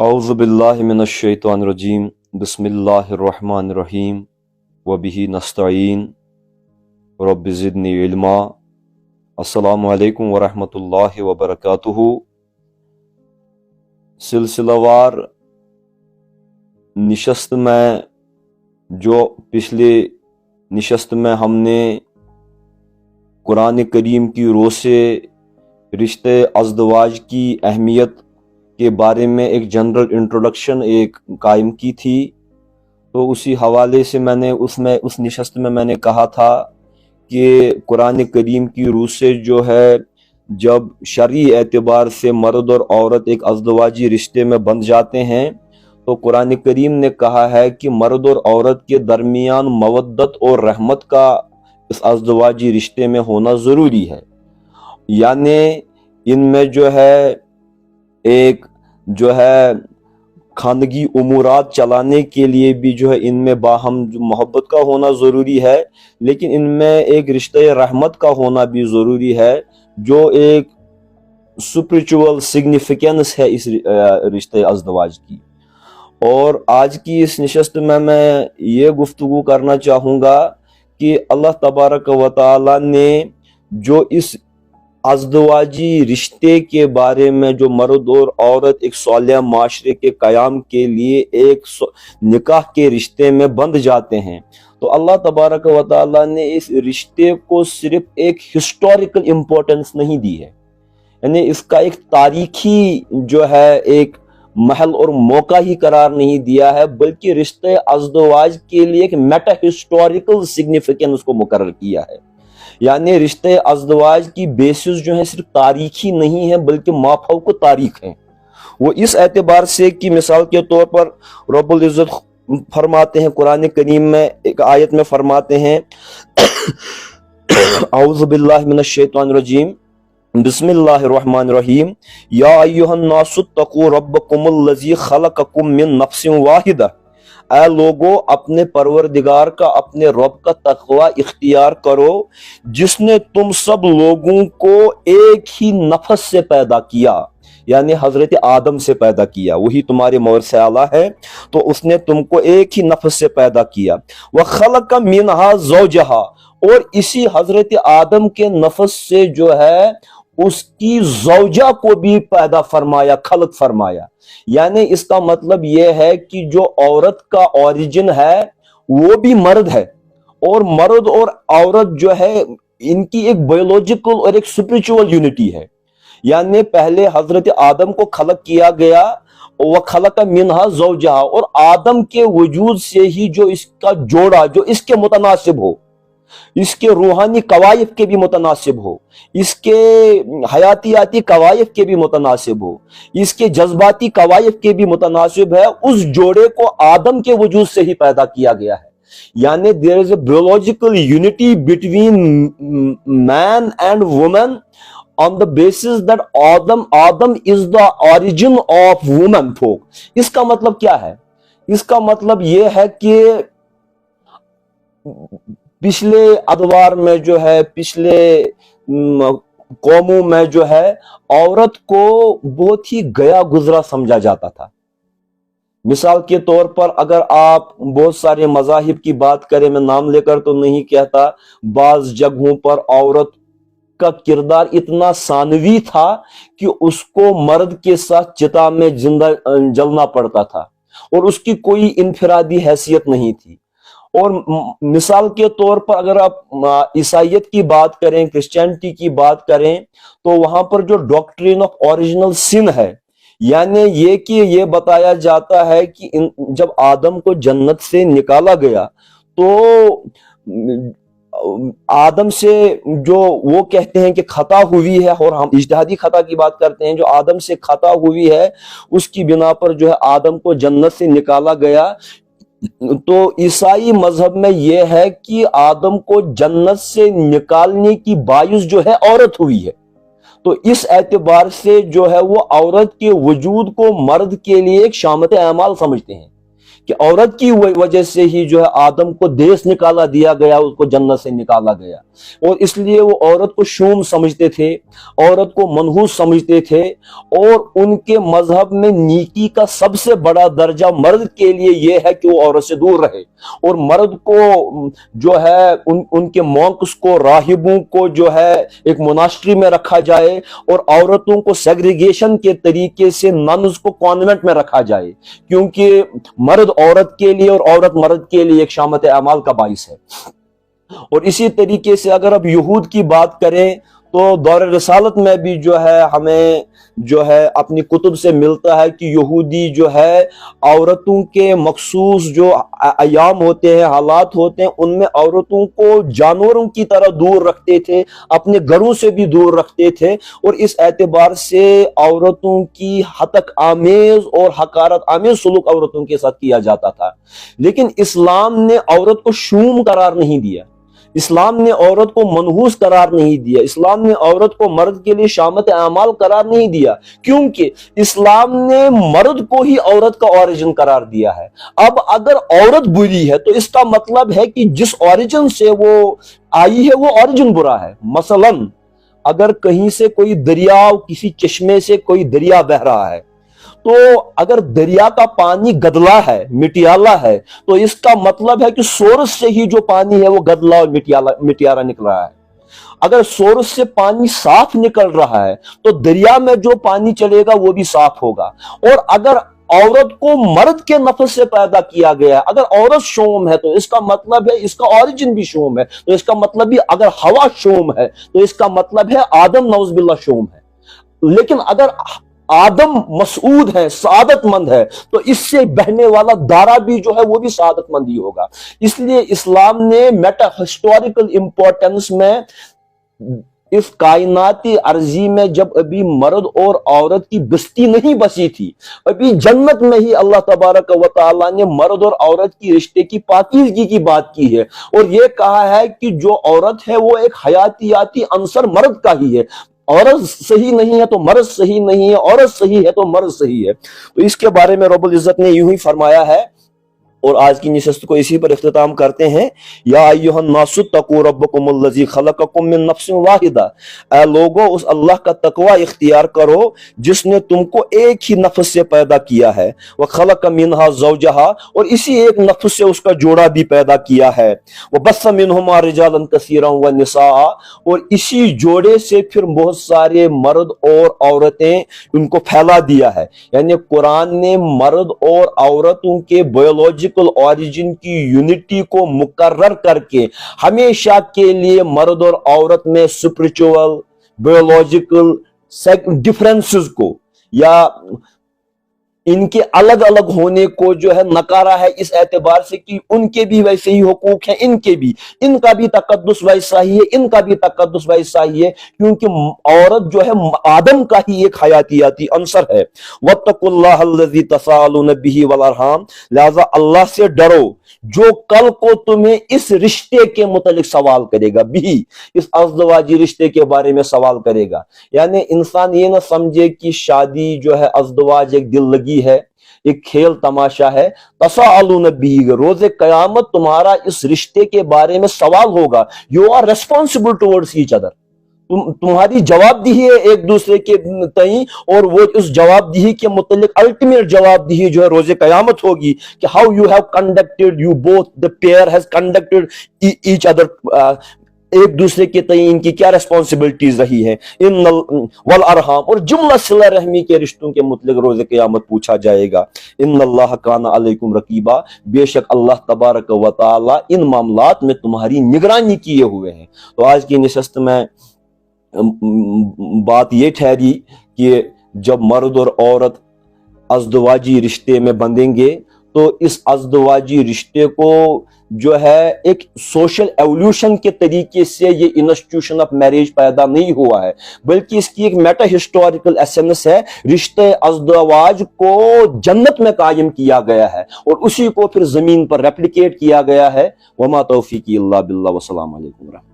اعوذ باللہ من الشیطان الرجیم بسم اللہ الرحمن الرحیم وبہ نستعین رب زدنی علما۔ السلام علیکم ورحمۃ اللہ وبرکاتہ۔ سلسلہ وار نشست میں جو پچھلے نشست میں ہم نے قرآن کریم کی رو سے رشتے ازدواج کی اہمیت کے بارے میں ایک جنرل انٹروڈکشن قائم کی تھی، تو اسی حوالے سے میں نے اس نشست میں نے کہا تھا کہ قرآن کریم کی روح سے جو ہے جب شرعی اعتبار سے مرد اور عورت ایک ازدواجی رشتے میں بندھ جاتے ہیں تو قرآن کریم نے کہا ہے کہ مرد اور عورت کے درمیان مودت اور رحمت کا اس ازدواجی رشتے میں ہونا ضروری ہے، یعنی ان میں جو ہے ایک خاندگی امورات چلانے کے لیے بھی جو ہے ان میں باہم محبت کا ہونا ضروری ہے، لیکن ان میں ایک رشتہ رحمت کا ہونا بھی ضروری ہے جو ایک سپریچول سگنیفیکینس ہے اس رشتہ ازدواج کی۔ اور آج کی اس نشست میں یہ گفتگو کرنا چاہوں گا کہ اللہ تبارک و تعالی نے جو اس ازدواجی رشتے کے بارے میں جو مرد اور عورت ایک صالح معاشرے کے قیام کے لیے ایک نکاح کے رشتے میں بندھ جاتے ہیں، تو اللہ تبارک و تعالی نے اس رشتے کو صرف ایک ہسٹوریکل امپورٹنس نہیں دی ہے، یعنی اس کا ایک تاریخی جو ہے ایک محل اور موقع ہی قرار نہیں دیا ہے، بلکہ رشتے ازدواج کے لیے ایک میٹا ہسٹوریکل سگنیفیکینس کو مقرر کیا ہے۔ یعنی رشتے ازدواج کی بیسز جو ہیں صرف تاریخی نہیں ہیں بلکہ مافوق تاریخ ہیں۔ وہ اس اعتبار سے کہ مثال کے طور پر رب العزت فرماتے ہیں قرآن کریم میں ایک آیت میں فرماتے ہیں اعوذ باللہ من الشیطان الرجیم بسم اللہ الرحمن الرحیم یا ایھا الناس اتقوا ربکم الذی خلقکم من نفس واحدہ، اے لوگو اپنے پروردگار کا اپنے رب کا تقوی اختیار کرو جس نے تم سب لوگوں کو ایک ہی نفس سے پیدا کیا، یعنی حضرت آدم سے پیدا کیا، وہی تمہارے مورد سے اعلیٰ ہے، تو اس نے تم کو ایک ہی نفس سے پیدا کیا۔ وَخَلَقَ مِنْهَا زَوْجَهَا، اور اسی حضرت آدم کے نفس سے جو ہے اس کی زوجہ کو بھی پیدا فرمایا، خلق فرمایا۔ یعنی اس کا مطلب یہ ہے کہ جو عورت کا اوریجن ہے وہ بھی مرد ہے، اور مرد اور عورت جو ہے ان کی ایک بایولوجیکل اور ایک سپریچول یونٹی ہے، یعنی پہلے حضرت آدم کو خلق کیا گیا وَخَلَقَ مِنْهَا زَوْجَهَا، اور آدم کے وجود سے ہی جو اس کا جوڑا جو اس کے متناسب ہو، اس کے روحانی قوائف کے بھی متناسب ہو، اس کے حیاتیاتی قوائف کے بھی متناسب ہو، اس کے جذباتی قوائف کے بھی متناسب ہے، اس جوڑے کو آدم کے وجود سے ہی پیدا کیا گیا ہے۔ یعنی there is a biological unity between man and woman on the basis that Adam is the origin of woman folk۔ اس کا مطلب کیا ہے؟ اس کا مطلب یہ ہے کہ پچھلے ادوار میں جو ہے پچھلے قوموں میں جو ہے عورت کو بہت ہی گیا گزرا سمجھا جاتا تھا۔ مثال کے طور پر اگر آپ بہت سارے مذاہب کی بات کریں، میں نام لے کر تو نہیں کہتا، بعض جگہوں پر عورت کا کردار اتنا ثانوی تھا کہ اس کو مرد کے ساتھ چتا میں زندہ جلنا پڑتا تھا، اور اس کی کوئی انفرادی حیثیت نہیں تھی۔ اور مثال کے طور پر اگر آپ عیسائیت کی بات کریں، کرسچینٹی کی بات کریں، تو وہاں پر جو ڈاکٹرین آف اوریجنل سن ہے، یعنی یہ کہ یہ بتایا جاتا ہے کہ جب آدم کو جنت سے نکالا گیا تو آدم سے جو وہ کہتے ہیں کہ خطا ہوئی ہے، اور ہم اجتہادی خطا کی بات کرتے ہیں، جو آدم سے خطا ہوئی ہے اس کی بنا پر جو ہے آدم کو جنت سے نکالا گیا۔ تو عیسائی مذہب میں یہ ہے کہ آدم کو جنت سے نکالنے کی باعث جو ہے عورت ہوئی ہے، تو اس اعتبار سے جو ہے وہ عورت کے وجود کو مرد کے لیے ایک شامت اعمال سمجھتے ہیں کہ عورت کی وجہ سے ہی جو ہے آدم کو دیس نکالا دیا گیا، اس کو جنت سے نکالا گیا، اور اس لیے وہ عورت کو شوم سمجھتے تھے، عورت کو منحوس سمجھتے تھے، اور ان کے مذہب میں نیکی کا سب سے بڑا درجہ مرد کے لیے یہ ہے کہ وہ عورت سے دور رہے، اور مرد کو جو ہے ان کے مونکس کو، راہبوں کو جو ہے ایک موناسٹری میں رکھا جائے، اور عورتوں کو سیگریگیشن کے طریقے سے ننز کو کانوینٹ میں رکھا جائے، کیونکہ مرد عورت کے لیے اور عورت مرد کے لیے ایک شامت اعمال کا باعث ہے۔ اور اسی طریقے سے اگر اب یہود کی بات کریں تو دور رسالت میں بھی جو ہے ہمیں جو ہے اپنی کتب سے ملتا ہے کہ یہودی جو ہے عورتوں کے مخصوص جو ایام ہوتے ہیں، حالات ہوتے ہیں، ان میں عورتوں کو جانوروں کی طرح دور رکھتے تھے، اپنے گھروں سے بھی دور رکھتے تھے، اور اس اعتبار سے عورتوں کی ہتک آمیز اور حقارت آمیز سلوک عورتوں کے ساتھ کیا جاتا تھا۔ لیکن اسلام نے عورت کو شوم قرار نہیں دیا، اسلام نے عورت کو منحوس قرار نہیں دیا، اسلام نے عورت کو مرد کے لیے شامت اعمال قرار نہیں دیا، کیونکہ اسلام نے مرد کو ہی عورت کا اوریجن قرار دیا ہے۔ اب اگر عورت بری ہے تو اس کا مطلب ہے کہ جس اوریجن سے وہ آئی ہے وہ اوریجن برا ہے۔ مثلا اگر کہیں سے کوئی دریا، کسی چشمے سے کوئی دریا بہ رہا ہے، تو اگر دریا کا پانی گدلا ہے، مٹیالہ ہے، تو اس کا مطلب ہے کہ سورس سے ہی جو پانی ہے وہ گدلا اور مٹیارا نکل رہا ہے۔ اگر سورس سے پانی صاف نکل رہا ہے تو دریا میں جو پانی چلے گا وہ بھی صاف ہوگا۔ اور اگر عورت کو مرد کے نفس سے پیدا کیا گیا ہے، اگر عورت شوم ہے تو اس کا مطلب ہے اس کا اوریجن بھی شوم ہے، تو اس کا مطلب بھی اگر ہوا شوم ہے تو اس کا مطلب ہے آدم نعوذ باللہ شوم ہے۔ لیکن اگر آدم مسعود ہے، سعادت مند ہے، تو اس سے بہنے والا دارا بھی جو ہے وہ بھی سعادت مند ہی ہوگا۔ اس لیے اسلام نے میٹا ہسٹوریکل امپورٹنس میں اس کائناتی عرضی میں جب ابھی مرد اور عورت کی بستی نہیں بسی تھی، ابھی جنت میں ہی اللہ تبارک و تعالیٰ نے مرد اور عورت کی رشتے کی پاکیزگی کی بات کی ہے، اور یہ کہا ہے کہ جو عورت ہے وہ ایک حیاتیاتی عنصر مرد کا ہی ہے۔ عورت صحیح نہیں ہے تو مرد صحیح نہیں ہے، عورت صحیح ہے تو مرد صحیح ہے۔ تو اس کے بارے میں رب العزت نے یوں ہی فرمایا ہے، اور آج کی نشست کو اسی پر اختتام کرتے ہیں۔ یا ایھا الناس اتقوا ربکم الذی خلقکم من نفس واحدہ، اے لوگو اس اللہ کا تقوی اختیار کرو جس نے تم کو ایک ہی نفس سے پیدا کیا ہے، وخلق منھا زوجھا، اور اسی ایک نفس سے اس کا جوڑا بھی پیدا کیا ہے، وبث منھما رجالا کثیرا ونساء، اور اسی جوڑے سے پھر بہت سارے مرد اور عورتیں ان کو پھیلا دیا ہے۔ یعنی قرآن نے مرد اور عورتوں کے بایولوجی اوریجن کی یونٹی کو مقرر کر کے ہمیشہ کے لیے مرد اور عورت میں اسپرچول بایولوجیکل ڈفرینسز کو یا ان کے الگ الگ ہونے کو جو ہے نکارا ہے، اس اعتبار سے کہ ان کے بھی ویسے ہی حقوق ہیں، ان کے بھی، ان کا بھی تقدس ویسا ہی ہے، ان کا بھی تقدس ویسا ہی ہے، کیونکہ عورت جو ہے آدم کا ہی ایک حیاتیاتی عنصر ہے۔ واتقوا اللہ الذی تساءلون بہ والارحام، لہذا اللہ سے ڈرو جو کل کو تمہیں اس رشتے کے متعلق سوال کرے گا، بھی اس ازدواجی رشتے کے بارے میں سوال کرے گا۔ یعنی انسان یہ نہ سمجھے کہ شادی جو ہے، ازدواج ایک دل لگی ہے، ایک کھیل تماشا ہے۔ تساءلون بہ، روز قیامت تمہارا اس رشتے کے بارے میں سوال ہوگا۔ You are responsible towards each other, تمہاری جواب دہی ہے ایک دوسرے کے تئیں، اور وہ اس جواب دہی کے متعلق الٹیمیٹ جواب دہی جو ہے روز قیامت ہوگی کہ how you have conducted, you both the pair has conducted each other, ایک دوسرے کے تئیں ان کی کیا ریسپانسبلٹیز رہی ہیں۔ ان والارحام، اور جملہ صلہ رحمی کے رشتوں کے متعلق روز قیامت پوچھا جائے گا۔ ان اللہ کان علیکم رقیبا، بے شک اللہ تبارک و تعالی ان معاملات میں تمہاری نگرانی کیے ہوئے ہیں۔ تو آج کی نشست میں بات یہ ٹھہری کہ جب مرد اور عورت ازدواجی رشتے میں بندھیں گے تو اس ازدواجی رشتے کو جو ہے ایک سوشل ایولیوشن کے طریقے سے یہ انسٹیٹیوشن آف میرج پیدا نہیں ہوا ہے، بلکہ اس کی ایک میٹا ہسٹوریکل ایسنس ہے۔ رشتے ازدواج کو جنت میں قائم کیا گیا ہے اور اسی کو پھر زمین پر ریپلیکیٹ کیا گیا ہے۔ وما توفیقی اللہ باللہ، والسلام علیکم ورحمۃ اللہ۔